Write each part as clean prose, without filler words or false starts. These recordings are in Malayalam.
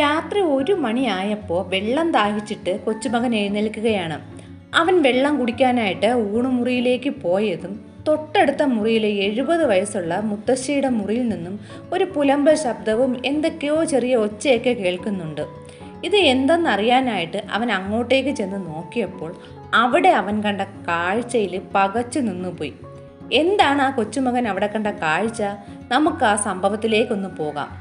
രാത്രി 1 മണിയായപ്പോൾ വെള്ളം ദാഹിച്ചിട്ട് കൊച്ചുമകൻ എഴുന്നേൽക്കുകയാണ്. അവൻ വെള്ളം കുടിക്കാനായിട്ട് ഊണുമുറിയിലേക്ക് പോയതും തൊട്ടടുത്ത മുറിയിലെ 70 വയസ്സുള്ള മുത്തശ്ശിയുടെ മുറിയിൽ നിന്നും ഒരു പുലമ്പൽ ശബ്ദവും എന്തൊക്കെയോ ചെറിയ ഒച്ചയൊക്കെ കേൾക്കുന്നുണ്ട്. ഇത് എന്തെന്നറിയാനായിട്ട് അവൻ അങ്ങോട്ടേക്ക് ചെന്ന് നോക്കിയപ്പോൾ അവിടെ അവൻ കണ്ട കാഴ്ചയിൽ പകച്ചു നിന്നുപോയി. എന്താണ് ആ കൊച്ചുമകൻ അവിടെ കണ്ട കാഴ്ച? നമുക്ക് ആ സംഭവത്തിലേക്കൊന്ന് പോകാം.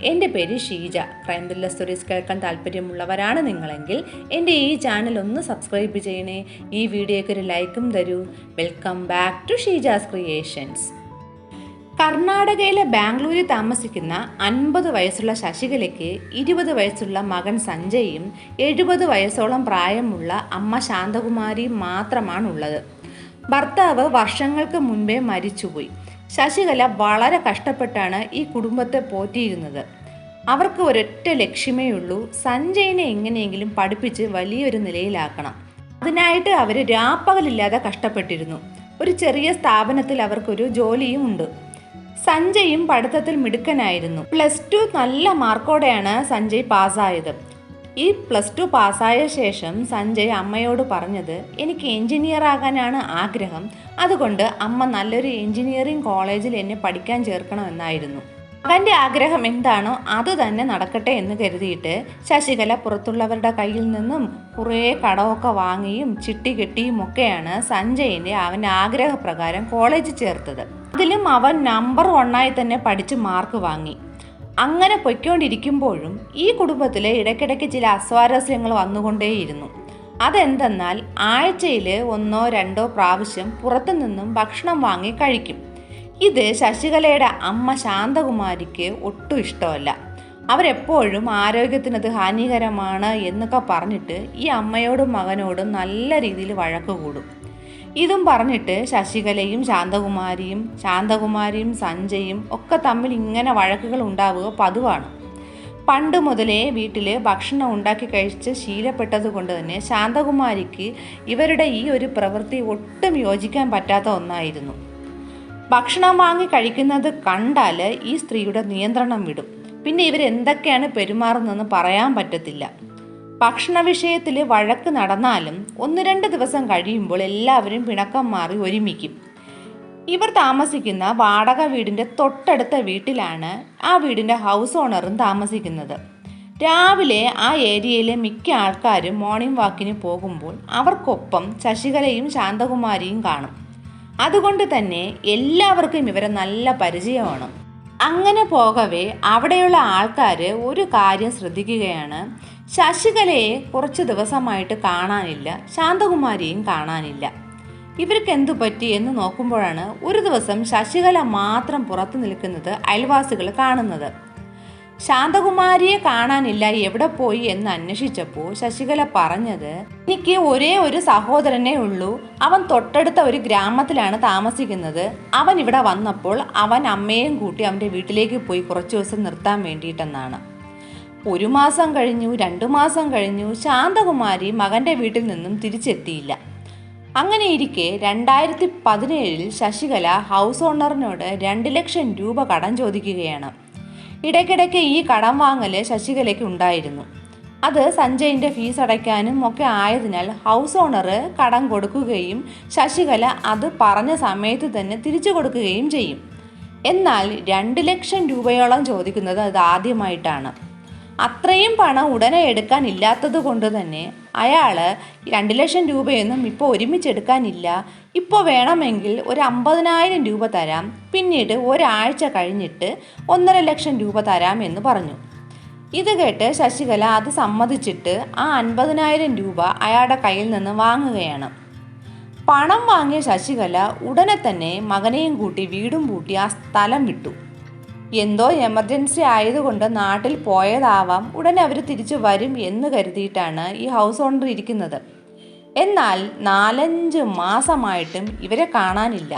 എൻ്റെ പേര് ഷീജ. ക്രൈം ത്രില്ലർ സ്റ്റോറീസ് കേൾക്കാൻ താല്പര്യമുള്ളവരാണ് നിങ്ങളെങ്കിൽ എൻ്റെ ഈ ചാനൽ ഒന്ന് സബ്സ്ക്രൈബ് ചെയ്യണേ. ഈ വീഡിയോയ്ക്ക് ഒരു ലൈക്കും തരൂ. Welcome back to Sheeja's creations. കർണാടകയിലെ ബാംഗ്ലൂരിൽ താമസിക്കുന്ന 50 വയസ്സുള്ള ശശികലയ്ക്ക് 20 വയസ്സുള്ള മകൻ സഞ്ജയും 70 വയസ്സോളം പ്രായമുള്ള അമ്മ ശാന്തകുമാരിയും മാത്രമാണുള്ളത്. ഭർത്താവ് വർഷങ്ങൾക്ക് മുൻപേ മരിച്ചുപോയി. ശശികല വളരെ കഷ്ടപ്പെട്ടാണ് ഈ കുടുംബത്തെ പോറ്റിയിരുന്നത്. അവർക്ക് ഒരൊറ്റ ലക്ഷ്യമേ ഉള്ളൂ, സഞ്ജയിനെ എങ്ങനെയെങ്കിലും പഠിപ്പിച്ച് വലിയൊരു നിലയിലാക്കണം. അതിനായിട്ട് അവർ രാപ്പകലില്ലാതെ കഷ്ടപ്പെട്ടിരുന്നു. ഒരു ചെറിയ സ്ഥാപനത്തിൽ അവർക്കൊരു ജോലിയും ഉണ്ട്. സഞ്ജയും പഠിത്തത്തിൽ മിടുക്കനായിരുന്നു. +2 നല്ല മാർക്കോടെയാണ് സഞ്ജയ് പാസ്സായത്. ഈ +2 പാസ്സായ ശേഷം സഞ്ജയ് അമ്മയോട് പറഞ്ഞത്, എനിക്ക് എൻജിനീയർ ആകാനാണ് ആഗ്രഹം, അതുകൊണ്ട് അമ്മ നല്ലൊരു എൻജിനീയറിംഗ് കോളേജിൽ എന്നെ പഠിക്കാൻ ചേർക്കണമെന്നായിരുന്നു. മകൻ്റെ ആഗ്രഹം എന്താണോ അത് തന്നെ നടക്കട്ടെ എന്ന് കരുതിയിട്ട് ശശികല പുറത്തുള്ളവരുടെ കയ്യിൽ നിന്നും കുറേ കടമൊക്കെ വാങ്ങിയും ചിട്ടി കെട്ടിയും ഒക്കെയാണ് സഞ്ജയിനെ അവൻ്റെ ആഗ്രഹപ്രകാരം കോളേജിൽ ചേർത്തത്. അതിലും അവൻ നമ്പർ 1 തന്നെ പഠിച്ച് മാർക്ക് വാങ്ങി. അങ്ങനെ പൊയ്ക്കൊണ്ടിരിക്കുമ്പോഴും ഈ കുടുംബത്തിൽ ഇടയ്ക്കിടയ്ക്ക് ചില അസ്വാരസ്യങ്ങൾ വന്നുകൊണ്ടേയിരുന്നു. അതെന്തെന്നാൽ ആഴ്ചയിൽ 1-2 പ്രാവശ്യം പുറത്തു നിന്നും ഭക്ഷണം വാങ്ങി കഴിക്കും. ഇത് ശശികലയുടെ അമ്മ ശാന്തകുമാരിക്ക് ഒട്ടും ഇഷ്ടമല്ല. അവരെപ്പോഴും ആരോഗ്യത്തിനത് ഹാനികരമാണ് എന്നൊക്കെ പറഞ്ഞിട്ട് ഈ അമ്മയോടും മകനോടും നല്ല രീതിയിൽ വഴക്ക് കൂടും. ഇതും പറഞ്ഞിട്ട് ശശികലയും ശാന്തകുമാരിയും സഞ്ജയും ഒക്കെ തമ്മിൽ ഇങ്ങനെ വഴക്കുകൾ ഉണ്ടാവുക പതിവാണ്. പണ്ട് മുതലേ വീട്ടിൽ ഭക്ഷണം ഉണ്ടാക്കി കഴിച്ച് ശീലപ്പെട്ടത് കൊണ്ട് തന്നെ ശാന്തകുമാരിക്ക് ഇവരുടെ ഈ ഒരു പ്രവൃത്തി ഒട്ടും യോജിക്കാൻ പറ്റാത്ത ഒന്നായിരുന്നു. ഭക്ഷണം വാങ്ങി കഴിക്കുന്നത് കണ്ടാൽ ഈ സ്ത്രീയുടെ നിയന്ത്രണം വിടും. പിന്നെ ഇവരെന്തൊക്കെയാണ് പെരുമാറുന്നതെന്ന് പറയാൻ പറ്റത്തില്ല. ഭക്ഷണ വിഷയത്തിൽ വഴക്ക് നടന്നാലും 1-2 ദിവസം കഴിയുമ്പോൾ എല്ലാവരും പിണക്കം മാറി ഒരുമിക്കും. ഇവർ താമസിക്കുന്ന വാടക വീടിൻ്റെ തൊട്ടടുത്ത വീട്ടിലാണ് ആ വീടിൻ്റെ ഹൗസ് ഓണറും താമസിക്കുന്നത്. രാവിലെ ആ ഏരിയയിലെ മിക്ക ആൾക്കാരും മോർണിംഗ് വാക്കിന് പോകുമ്പോൾ അവർക്കൊപ്പം ശശികലയും ശാന്തകുമാരിയും കാണും. അതുകൊണ്ട് തന്നെ എല്ലാവർക്കും ഇവരെ നല്ല പരിചയമാണ്. അങ്ങനെ പോകവേ അവിടെയുള്ള ആൾക്കാർ ഒരു കാര്യം ശ്രദ്ധിക്കുകയാണ്. ശശികലയെ കുറച്ച് ദിവസമായിട്ട് കാണാനില്ല, ശാന്തകുമാരിയും കാണാനില്ല. ഇവർക്ക് എന്തു പറ്റി എന്ന് നോക്കുമ്പോഴാണ് ഒരു ദിവസം ശശികല മാത്രം പുറത്തു നിൽക്കുന്നത് അയൽവാസികൾ കാണുന്നത്. ശാന്തകുമാരിയെ കാണാനില്ല, എവിടെ പോയി എന്ന് അന്വേഷിച്ചപ്പോൾ ശശികല പറഞ്ഞത്, എനിക്ക് ഒരേ ഒരു സഹോദരനേ ഉള്ളൂ, അവൻ തൊട്ടടുത്ത ഒരു ഗ്രാമത്തിലാണ് താമസിക്കുന്നത്. അവൻ ഇവിടെ വന്നപ്പോൾ അവൻ അമ്മയെയും കൂട്ടി അവൻ്റെ വീട്ടിലേക്ക് പോയി കുറച്ച് ദിവസം നിർത്താൻ വേണ്ടിയിട്ടെന്നാണ്. 1 മാസം കഴിഞ്ഞു, 2 മാസം കഴിഞ്ഞു, ശാന്തകുമാരി മകൻ്റെ വീട്ടിൽ നിന്നും തിരിച്ചെത്തിയില്ല. അങ്ങനെ ഇരിക്കെ 2017 ശശികല ഹൗസ് ഓണറിനോട് 2 ലക്ഷം രൂപ കടം ചോദിക്കുകയാണ്. ഇടയ്ക്കിടയ്ക്ക് ഈ കടം വാങ്ങൽ ശശികലയ്ക്ക് ഉണ്ടായിരുന്നു. അത് സഞ്ജയിൻ്റെ ഫീസ് അടയ്ക്കാനും ഒക്കെ ആയതിനാൽ ഹൗസ് ഓണർ കടം കൊടുക്കുകയും ശശികല അത് പറഞ്ഞ സമയത്ത് തന്നെ തിരിച്ചു കൊടുക്കുകയും ചെയ്യും. എന്നാൽ 2 ലക്ഷം രൂപയോളം ചോദിക്കുന്നത് അത് ആദ്യമായിട്ടാണ്. അത്രയും പണം ഉടനെ എടുക്കാനില്ലാത്തത് കൊണ്ട് തന്നെ അയാൾ 2 ലക്ഷം രൂപയൊന്നും ഇപ്പോൾ ഒരുമിച്ചെടുക്കാനില്ല, ഇപ്പോൾ വേണമെങ്കിൽ ഒരു 50,000 രൂപ തരാം, പിന്നീട് ഒരാഴ്ച കഴിഞ്ഞിട്ട് 1.5 ലക്ഷം രൂപ തരാം എന്ന് പറഞ്ഞു. ഇത് കേട്ട് ശശികല അത് സമ്മതിച്ചിട്ട് ആ 50,000 രൂപ അയാളുടെ കയ്യിൽ നിന്ന് വാങ്ങുകയാണ്. പണം വാങ്ങിയ ശശികല ഉടനെ തന്നെ മകനെയും കൂട്ടി വീടും പൂട്ടി ആ സ്ഥലം വിട്ടു. എന്തോ എമർജൻസി ആയതുകൊണ്ട് നാട്ടിൽ പോയതാവാം, ഉടനെ അവർ തിരിച്ചു വരും എന്ന് കരുതിയിട്ടാണ് ഈ ഹൗസ് ഓണർ ഇരിക്കുന്നത്. എന്നാൽ 4-5 മാസമായിട്ടും ഇവരെ കാണാനില്ല.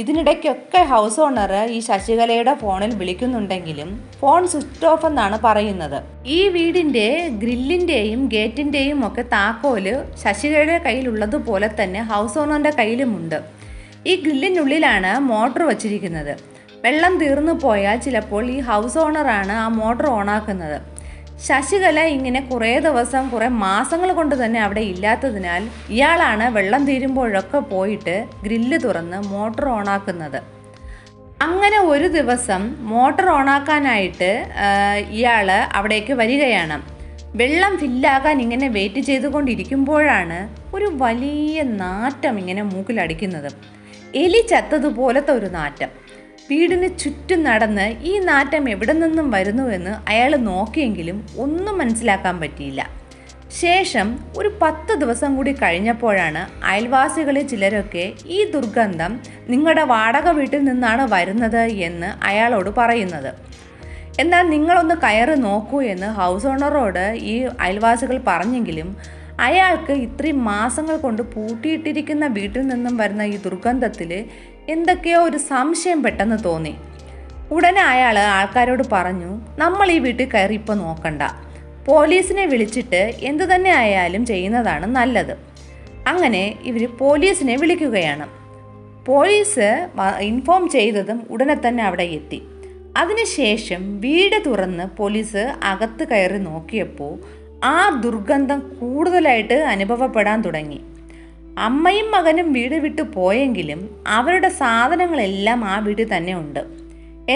ഇതിനിടയ്ക്കൊക്കെ ഹൗസ് ഓണർ ഈ ശശികലയുടെ ഫോണിൽ വിളിക്കുന്നുണ്ടെങ്കിലും ഫോൺ സ്വിച്ച് ഓഫ് എന്നാണ് പറയുന്നത്. ഈ വീടിൻ്റെ ഗ്രില്ലിൻ്റെയും ഗേറ്റിൻ്റെയും ഒക്കെ താക്കോല് ശശികലയുടെ കയ്യിലുള്ളതുപോലെ തന്നെ ഹൗസ് ഓണറിൻ്റെ കയ്യിലുമുണ്ട്. ഈ ഗ്രില്ലിനുള്ളിലാണ് മോട്ടോർ വച്ചിരിക്കുന്നത്. വെള്ളം തീർന്നു പോയാൽ ചിലപ്പോൾ ഈ ഹൗസ് ഓണറാണ് ആ മോട്ടോർ ഓണാക്കുന്നത്. ശശികല ഇങ്ങനെ കുറേ ദിവസം കുറേ മാസങ്ങൾ കൊണ്ട് തന്നെ അവിടെ ഇല്ലാത്തതിനാൽ ഇയാളാണ് വെള്ളം തീരുമ്പോഴൊക്കെ പോയിട്ട് ഗ്രില്ല് തുറന്ന് മോട്ടോർ ഓണാക്കുന്നത്. അങ്ങനെ ഒരു ദിവസം മോട്ടോർ ഓണാക്കാനായിട്ട് ഇയാൾ അവിടേക്ക് വരികയാണ്. വെള്ളം ഫില്ലാകാൻ ഇങ്ങനെ വെയിറ്റ് ചെയ്തുകൊണ്ടിരിക്കുമ്പോഴാണ് ഒരു വലിയ നാറ്റം ഇങ്ങനെ മൂക്കിലടിക്കുന്നത്. എലി ചത്തതുപോലത്തെ ഒരു നാറ്റം. വീടിന് ചുറ്റും നടന്ന് ഈ നാറ്റം എവിടെ നിന്നും വരുന്നുവെന്ന് അയാൾ നോക്കിയെങ്കിലും ഒന്നും മനസ്സിലാക്കാൻ പറ്റിയില്ല. ശേഷം ഒരു 10 ദിവസം കൂടി കഴിഞ്ഞപ്പോഴാണ് അയൽവാസികളിൽ ചിലരൊക്കെ ഈ ദുർഗന്ധം നിങ്ങളുടെ വാടക വീട്ടിൽ നിന്നാണ് വരുന്നത് എന്ന് അയാളോട് പറയുന്നത്. എന്നാൽ നിങ്ങളൊന്ന് കയറി നോക്കൂ എന്ന് ഹൗസ് ഓണറോട് ഈ അയൽവാസികൾ പറഞ്ഞെങ്കിലും അയാൾക്ക് ഇത്രയും മാസങ്ങൾ കൊണ്ട് പൂട്ടിയിട്ടിരിക്കുന്ന വീട്ടിൽ നിന്നും വരുന്ന ഈ ദുർഗന്ധത്തിൽ എന്തൊക്കെയോ ഒരു സംശയം പെട്ടെന്ന് തോന്നി. ഉടനെ അയാൾ ആൾക്കാരോട് പറഞ്ഞു, നമ്മൾ ഈ വീട്ടിൽ കയറി ഇപ്പോൾ നോക്കണ്ട, പോലീസിനെ വിളിച്ചിട്ട് എന്തു തന്നെ ആയാലും ചെയ്യുന്നതാണ് നല്ലത്. അങ്ങനെ ഇവർ പോലീസിനെ വിളിക്കുകയാണ്. പോലീസ് ഇൻഫോം ചെയ്തതും ഉടനെ തന്നെ അവിടെ എത്തി. അതിനുശേഷം വീട് തുറന്ന് പോലീസ് അകത്ത് കയറി നോക്കിയപ്പോൾ ആ ദുർഗന്ധം കൂടുതലായിട്ട് അനുഭവപ്പെടാൻ തുടങ്ങി. അമ്മയും മകനും വീട് വിട്ടു പോയെങ്കിലും അവരുടെ സാധനങ്ങളെല്ലാം ആ വീട്ടിൽ തന്നെ ഉണ്ട്.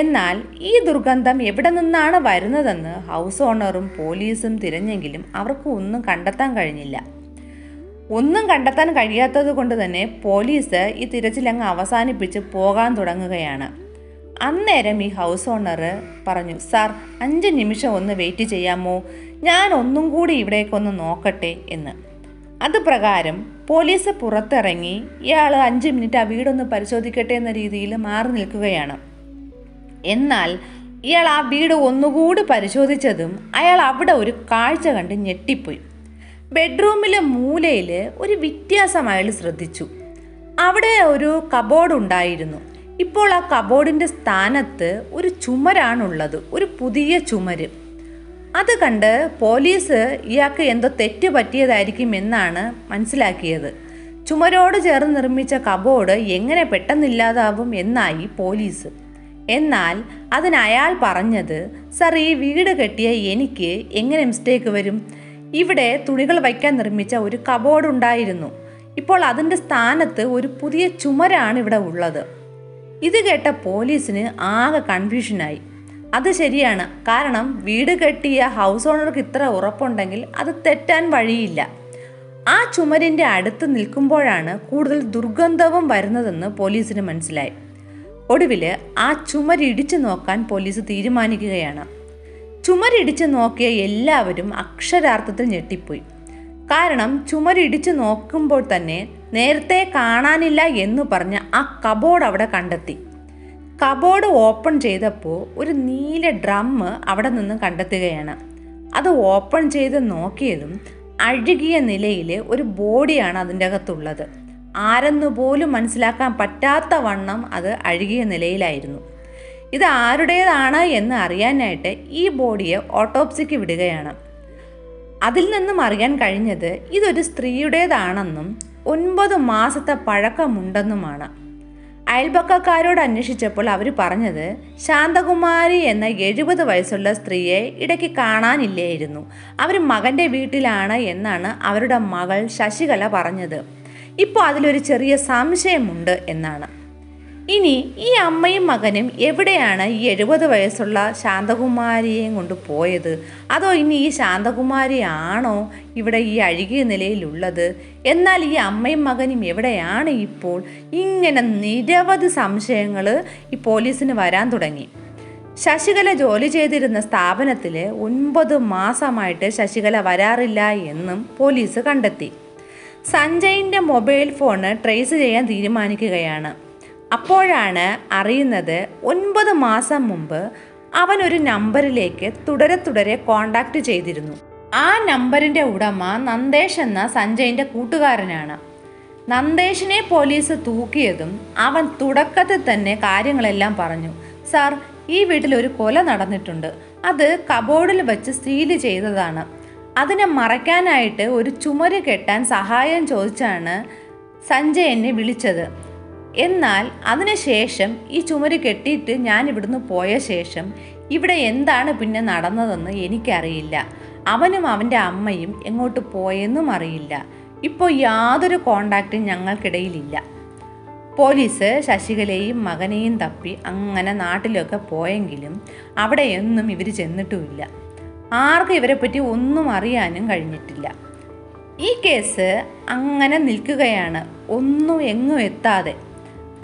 എന്നാൽ ഈ ദുർഗന്ധം എവിടെ നിന്നാണ് വരുന്നതെന്ന് ഹൗസ് ഓണറും പോലീസും തിരഞ്ഞെങ്കിലും അവർക്ക് ഒന്നും കണ്ടെത്താൻ കഴിഞ്ഞില്ല. ഒന്നും കണ്ടെത്താൻ കഴിയാത്തത് കൊണ്ട് തന്നെ പോലീസ് ഈ തിരച്ചിലങ്ങ് അവസാനിപ്പിച്ച് പോകാൻ തുടങ്ങുകയാണ്. അന്നേരം ഈ ഹൗസ് ഓണർ പറഞ്ഞു, സാർ 5 നിമിഷം ഒന്ന് വെയിറ്റ് ചെയ്യാമോ, ഞാൻ ഒന്നും കൂടി ഇവിടേക്കൊന്ന് നോക്കട്ടെ എന്ന്. അത് പ്രകാരം പോലീസ് പുറത്തിറങ്ങി ഇയാൾ 5 മിനിറ്റ് ആ വീടൊന്ന് പരിശോധിക്കട്ടെ എന്ന രീതിയിൽ മാറി നിൽക്കുകയാണ്. എന്നാൽ ഇയാൾ ആ വീട് ഒന്നുകൂടി പരിശോധിച്ചതും അയാൾ അവിടെ ഒരു കാഴ്ച കണ്ട് ഞെട്ടിപ്പോയി. ബെഡ്റൂമിലെ മൂലയിൽ ഒരു വ്യത്യാസം അയാൾ ശ്രദ്ധിച്ചു. അവിടെ ഒരു കബോർഡ് ഉണ്ടായിരുന്നു. ഇപ്പോൾ ആ കബോർഡിൻ്റെ സ്ഥാനത്ത് ഒരു ചുമരാണുള്ളത്, ഒരു പുതിയ ചുമര്. അത് കണ്ട് പോലീസ് ഇയാൾക്ക് എന്തോ തെറ്റ് പറ്റിയതായിരിക്കും എന്നാണ് മനസ്സിലാക്കിയത്. ചുമരോട് ചേർന്ന് നിർമ്മിച്ച കബോർഡ് എങ്ങനെ പെട്ടെന്നില്ലാതാവും എന്നായി പോലീസ്. എന്നാൽ അതിന് അയാൾ പറഞ്ഞത്, സർ, ഈ വീട് കെട്ടിയ എനിക്ക് എങ്ങനെ മിസ്റ്റേക്ക് വരും? ഇവിടെ തുണികൾ വയ്ക്കാൻ നിർമ്മിച്ച ഒരു കബോർഡ് ഉണ്ടായിരുന്നു. ഇപ്പോൾ അതിൻ്റെ സ്ഥാനത്ത് ഒരു പുതിയ ചുമരാണ് ഇവിടെ ഉള്ളത്. ഇത് കേട്ട പോലീസിന് ആകെ കൺഫ്യൂഷനായി. അത് ശരിയാണ്, കാരണം വീട് കെട്ടിയ ഹൗസ് ഓണർക്ക് ഇത്ര ഉറപ്പുണ്ടെങ്കിൽ അത് തെറ്റാൻ വഴിയില്ല. ആ ചുമരിൻ്റെ അടുത്ത് നിൽക്കുമ്പോഴാണ് കൂടുതൽ ദുർഗന്ധവും വരുന്നതെന്ന് പോലീസിന് മനസ്സിലായി. ഒടുവിൽ ആ ചുമരിടിച്ചു നോക്കാൻ പോലീസ് തീരുമാനിക്കുകയാണ്. ചുമരിടിച്ച് നോക്കിയ എല്ലാവരും അക്ഷരാർത്ഥത്തിൽ ഞെട്ടിപ്പോയി. കാരണം ചുമരിടിച്ച് നോക്കുമ്പോൾ തന്നെ നേരത്തെ കാണാനില്ല എന്ന് പറഞ്ഞ ആ കബോർഡ് അവിടെ കണ്ടെത്തി. കബോർഡ് ഓപ്പൺ ചെയ്തപ്പോൾ ഒരു നീല ഡ്രം അവിടെ നിന്ന് കണ്ടെത്തുകയാണ്. അത് ഓപ്പൺ ചെയ്ത് നോക്കിയതും അഴുകിയ നിലയിൽ ഒരു ബോഡിയാണ് അതിൻ്റെ അകത്തുള്ളത്. ആരെന്ന് പോലും മനസ്സിലാക്കാൻ പറ്റാത്ത വണ്ണം അത് അഴുകിയ നിലയിലായിരുന്നു. ഇത് ആരുടേതാണ് എന്ന് അറിയാനായിട്ട് ഈ ബോഡിയെ ഓട്ടോപ്സിക്ക് വിടുകയാണ്. അതിൽ നിന്നും അറിയാൻ കഴിഞ്ഞത് ഇതൊരു സ്ത്രീയുടേതാണെന്നും 9 മാസത്തെ പഴക്കമുണ്ടെന്നുമാണ്. അയൽപക്കക്കാരോട് അന്വേഷിച്ചപ്പോൾ അവർ പറഞ്ഞത് ശാന്തകുമാരി എന്ന 70 വയസ്സുള്ള സ്ത്രീയെ ഇടയ്ക്ക് കാണാനില്ലായിരുന്നു. അവർ മകൻ്റെ വീട്ടിലാണ് എന്നാണ് അവരുടെ മകൾ ശശികല പറഞ്ഞത്. ഇപ്പോൾ അതിലൊരു ചെറിയ സംശയമുണ്ട് എന്നാണ്. ഇനി ഈ അമ്മയും മകനും എവിടെയാണ് ഈ 70 വയസ്സുള്ള ശാന്തകുമാരിയെയും കൊണ്ട് പോയത്? അതോ ഇനി ഈ ശാന്തകുമാരി ആണോ ഇവിടെ ഈ അഴുകിയ നിലയിലുള്ളത്? എന്നാൽ ഈ അമ്മയും മകനും എവിടെയാണ് ഇപ്പോൾ? ഇങ്ങനെ നിരവധി സംശയങ്ങൾ ഈ പോലീസിന് വരാൻ തുടങ്ങി. ശശികല ജോലി ചെയ്തിരുന്ന സ്ഥാപനത്തിൽ 9 മാസമായിട്ട് ശശികല വരാറില്ല എന്നും പോലീസ് കണ്ടെത്തി. സഞ്ജയിൻ്റെ മൊബൈൽ ഫോൺ ട്രേസ് ചെയ്യാൻ തീരുമാനിക്കുകയാണ്. അപ്പോഴാണ് അറിയുന്നത് 9 മാസം മുമ്പ് അവൻ ഒരു നമ്പറിലേക്ക് തുടരെ കോണ്ടാക്ട് ചെയ്തിരുന്നു. ആ നമ്പറിൻ്റെ ഉടമ നന്ദേശ് എന്ന സഞ്ജയിൻ്റെ കൂട്ടുകാരനാണ്. നന്ദേശിനെ പോലീസ് തൂക്കിയതും അവൻ തുടക്കത്തിൽ തന്നെ കാര്യങ്ങളെല്ലാം പറഞ്ഞു. സാർ, ഈ വീട്ടിൽ ഒരു കൊല നടന്നിട്ടുണ്ട്. അത് കബോർഡിൽ വെച്ച് സീല് ചെയ്തതാണ്. അതിനെ മറയ്ക്കാനായിട്ട് ഒരു ചുമര് കെട്ടാൻ സഹായം ചോദിച്ചാണ് സഞ്ജയ് എന്നെ വിളിച്ചത്. എന്നാൽ അതിനുശേഷം ഈ ചുമര് കെട്ടിയിട്ട് ഞാൻ ഇവിടുന്ന് പോയ ശേഷം ഇവിടെ എന്താണ് പിന്നെ നടന്നതെന്ന് എനിക്കറിയില്ല. അവനും അവൻ്റെ അമ്മയും എങ്ങോട്ട് പോയെന്നും അറിയില്ല. ഇപ്പോൾ യാതൊരു കോണ്ടാക്റ്റും ഞങ്ങൾക്കിടയിലില്ല. പോലീസ് ശശികലയെയും മകനെയും തപ്പി അങ്ങനെ നാട്ടിലൊക്കെ പോയെങ്കിലും അവിടെ എന്നും ഇവർ ചെന്നിട്ടുമില്ല. ആർക്കും ഇവരെപ്പറ്റി ഒന്നും അറിയാനും കഴിഞ്ഞിട്ടില്ല. ഈ കേസ് അങ്ങനെ നിൽക്കുകയാണ്, ഒന്നും എങ്ങും എത്താതെ.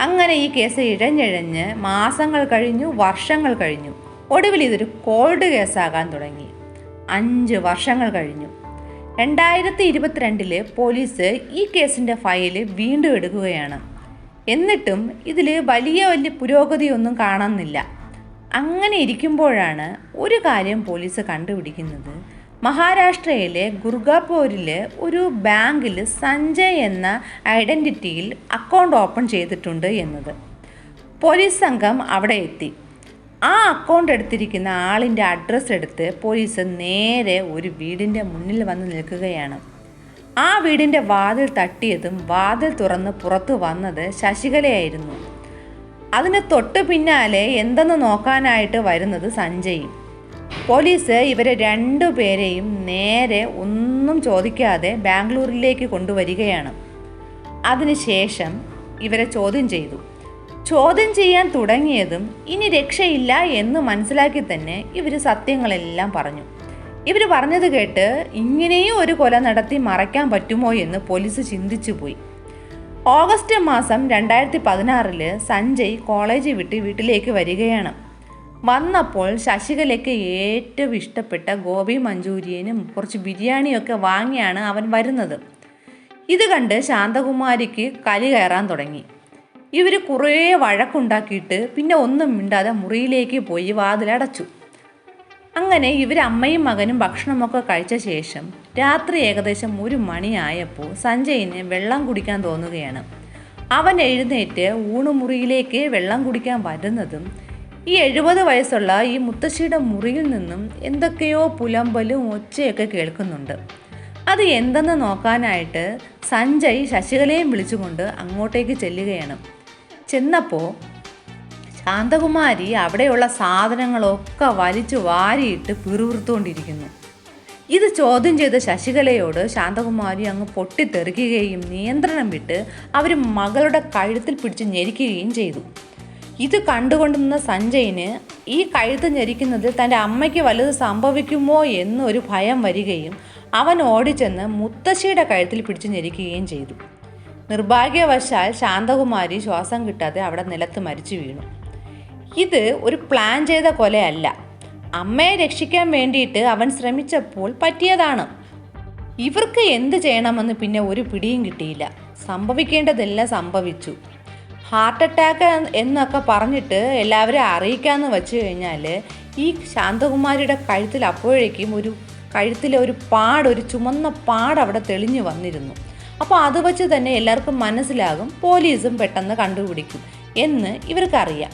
അങ്ങനെ ഈ കേസ് ഇഴഞ്ഞിഴഞ്ഞ് മാസങ്ങൾ കഴിഞ്ഞു, വർഷങ്ങൾ കഴിഞ്ഞു. ഒടുവിൽ ഇതൊരു കോൾഡ് കേസാകാൻ തുടങ്ങി. 5 വർഷങ്ങൾ കഴിഞ്ഞു. 2022 പോലീസ് ഈ കേസിൻ്റെ ഫയല് വീണ്ടും എടുക്കുകയാണ്. എന്നിട്ടും ഇതിൽ വലിയ പുരോഗതിയൊന്നും കാണുന്നില്ല. അങ്ങനെ ഇരിക്കുമ്പോഴാണ് ഒരു കാര്യം പോലീസ് കണ്ടുപിടിക്കുന്നത്. മഹാരാഷ്ട്രയിലെ ഗുർഗാപൂരിലെ ഒരു ബാങ്കിൽ സഞ്ജയ് എന്ന ഐഡൻറ്റിറ്റിയിൽ അക്കൗണ്ട് ഓപ്പൺ ചെയ്തിട്ടുണ്ട് എന്നത്. പോലീസ് സംഘം അവിടെ എത്തി. ആ അക്കൗണ്ട് എടുത്തിരിക്കുന്ന ആളിൻ്റെ അഡ്രസ്സ് എടുത്ത് പോലീസ് നേരെ ഒരു വീടിൻ്റെ മുന്നിൽ വന്ന് നിൽക്കുകയാണ്. ആ വീടിൻ്റെ വാതിൽ തട്ടിയതും വാതിൽ തുറന്ന് പുറത്തു വന്നത് ശശികലയായിരുന്നു. അതിന് തൊട്ട് പിന്നാലെ എന്തെന്ന് നോക്കാനായിട്ട് വരുന്നത് സഞ്ജയും. പോലീസ് ഇവരെ 2 പേരെയും നേരെ ഒന്നും ചോദിക്കാതെ ബാംഗ്ലൂരിലേക്ക് കൊണ്ടുവരികയാണ്. അതിനുശേഷം ഇവരെ ചോദ്യം ചെയ്തു. ചോദ്യം ചെയ്യാൻ തുടങ്ങിയതും ഇനി രക്ഷയില്ല എന്ന് മനസ്സിലാക്കി തന്നെ ഇവർ സത്യങ്ങളെല്ലാം പറഞ്ഞു. ഇവർ പറഞ്ഞത് കേട്ട് ഇങ്ങനെയും ഒരു കൊല നടത്തി മറയ്ക്കാൻ പറ്റുമോ എന്ന് പോലീസ് ചിന്തിച്ചു പോയി. ഓഗസ്റ്റ് മാസം 2016 സഞ്ജയ് കോളേജ് വിട്ട് വീട്ടിലേക്ക് വരികയാണ്. വന്നപ്പോൾ ശശികലയ്ക്ക് ഏറ്റവും ഇഷ്ടപ്പെട്ട ഗോബി മഞ്ചൂരിയനും കുറച്ച് ബിരിയാണിയൊക്കെ വാങ്ങിയാണ് അവൻ വരുന്നത്. ഇത് കണ്ട് ശാന്തകുമാരിക്ക് കലി കയറാൻ തുടങ്ങി. ഇവർ കുറേ വഴക്കുണ്ടാക്കിയിട്ട് പിന്നെ ഒന്നും മിണ്ടാതെ മുറിയിലേക്ക് പോയി വാതിലടച്ചു. അങ്ങനെ ഇവർ അമ്മയും മകനും ഭക്ഷണമൊക്കെ കഴിച്ച ശേഷം രാത്രി ഏകദേശം 1 മണിയായപ്പോൾ സഞ്ജയിന് വെള്ളം കുടിക്കാൻ തോന്നുകയാണ്. അവൻ എഴുന്നേറ്റ് ഊണുമുറിയിലേക്ക് വെള്ളം കുടിക്കാൻ വരുന്നതും ഈ 70 വയസ്സുള്ള ഈ മുത്തശ്ശിയുടെ മുറിയിൽ നിന്നും എന്തൊക്കെയോ പുലമ്പലും ഒച്ചയൊക്കെ കേൾക്കുന്നുണ്ട്. അത് എന്തെന്ന് നോക്കാനായിട്ട് സഞ്ജയ് ശശികലയും വിളിച്ചുകൊണ്ട് അങ്ങോട്ടേക്ക് ചെല്ലുകയാണ്. ചെന്നപ്പോൾ ശാന്തകുമാരി അവിടെയുള്ള സാധനങ്ങളൊക്കെ വലിച്ചു വാരിയിട്ട് പിറുപിറുത്തുകൊണ്ടിരിക്കുന്നു. ഇത് ചോദ്യം ചെയ്ത ശശികലയോട് ശാന്തകുമാരി അങ്ങ് പൊട്ടിത്തെറിക്കുകയും നിയന്ത്രണം വിട്ട് അവർ മകളുടെ കഴുത്തിൽ പിടിച്ച് ഞെരിക്കുകയും ചെയ്തു. ഇത് കണ്ടുകൊണ്ടിരുന്ന സഞ്ജയിന് ഈ കഴുത്ത് ഞെരിക്കുന്നതിൽ തൻ്റെ അമ്മയ്ക്ക് വലുത് സംഭവിക്കുമോ എന്നൊരു ഭയം വരികയും അവൻ ഓടിച്ചെന്ന് മുത്തശ്ശിയുടെ കഴുത്തിൽ പിടിച്ച് ഞെരിക്കുകയും ചെയ്തു. നിർഭാഗ്യവശാൽ ശാന്തകുമാരി ശ്വാസം കിട്ടാതെ അവിടെ നിലത്ത് മരിച്ചു വീണു. ഇത് ഒരു പ്ലാൻ ചെയ്ത കൊലയല്ല. അമ്മയെ രക്ഷിക്കാൻ വേണ്ടിയിട്ട് അവൻ ശ്രമിച്ചപ്പോൾ പറ്റിയതാണ്. ഇവർക്ക് എന്ത് ചെയ്യണമെന്ന് പിന്നെ ഒരു പിടിയും കിട്ടിയില്ല. സംഭവിക്കേണ്ടതെല്ലാം സംഭവിച്ചു. ഹാർട്ട് അറ്റാക്ക് എന്നൊക്കെ പറഞ്ഞിട്ട് എല്ലാവരും അറിയിക്കാമെന്ന് വെച്ച് കഴിഞ്ഞാൽ ഈ ശാന്തകുമാരിയുടെ കഴുത്തിൽ അപ്പോഴേക്കും കഴുത്തിലെ ഒരു ചുമന്ന പാട് അവിടെ തെളിഞ്ഞു വന്നിരുന്നു. അപ്പോൾ അത് വെച്ച് തന്നെ എല്ലാവർക്കും മനസ്സിലാകും, പോലീസും പെട്ടെന്ന് കണ്ടുപിടിക്കും എന്ന് ഇവർക്കറിയാം.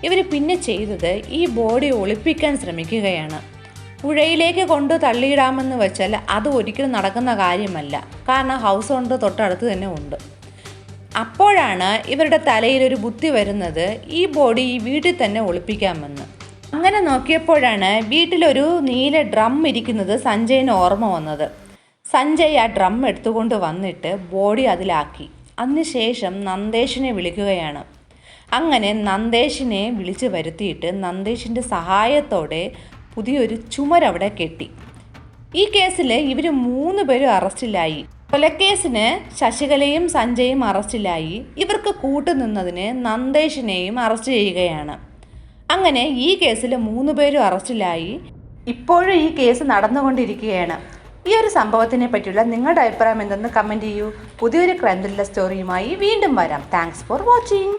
ഇവർ പിന്നെ ചെയ്തത് ഈ ബോഡി ഒളിപ്പിക്കാൻ ശ്രമിക്കുകയാണ്. പുഴയിലേക്ക് കൊണ്ട് തള്ളിയിടാമെന്ന് വെച്ചാൽ അത് ഒരിക്കലും നടക്കുന്ന കാര്യമല്ല. കാരണം ഹൗസ് ഓണർ തൊട്ടടുത്ത് തന്നെ ഉണ്ട്. അപ്പോഴാണ് ഇവരുടെ തലയിൽ ഒരു ബുദ്ധി വരുന്നത്, ഈ ബോഡി ഈ വീട്ടിൽ തന്നെ ഒളിപ്പിക്കാമെന്ന്. അങ്ങനെ നോക്കിയപ്പോഴാണ് വീട്ടിലൊരു നീല ഡ്രം ഇരിക്കുന്നത് സഞ്ജയിന് ഓർമ്മ വന്നത്. സഞ്ജയ് ആ ഡ്രം എടുത്തുകൊണ്ട് വന്നിട്ട് ബോഡി അതിലാക്കി. അതിനുശേഷം നന്ദേഷിനെ വിളിക്കുകയാണ്. അങ്ങനെ നന്ദേഷിനെ വിളിച്ചു വരുത്തിയിട്ട് നന്ദേഷിൻ്റെ സഹായത്തോടെ പുതിയൊരു ചുമരവിടെ കെട്ടി. ഈ കേസിൽ ഇവർ 3 പേരും അറസ്റ്റിലായി. കൊലക്കേസിന് ശശികലയും സഞ്ജയും അറസ്റ്റിലായി. ഇവർക്ക് കൂട്ടുനിന്നതിന് നന്ദേഷിനെയും അറസ്റ്റ് ചെയ്യുകയാണ്. അങ്ങനെ ഈ കേസിൽ 3 പേരും അറസ്റ്റിലായി. ഇപ്പോഴും ഈ കേസ് നടന്നുകൊണ്ടിരിക്കുകയാണ്. ഈ ഒരു സംഭവത്തിനെ പറ്റിയുള്ള നിങ്ങളുടെ അഭിപ്രായം എന്തെന്ന് കമൻറ്റ് ചെയ്യൂ. പുതിയൊരു ക്രൈം ത്രില്ലർ സ്റ്റോറിയുമായി വീണ്ടും വരാം. Thanks for watching.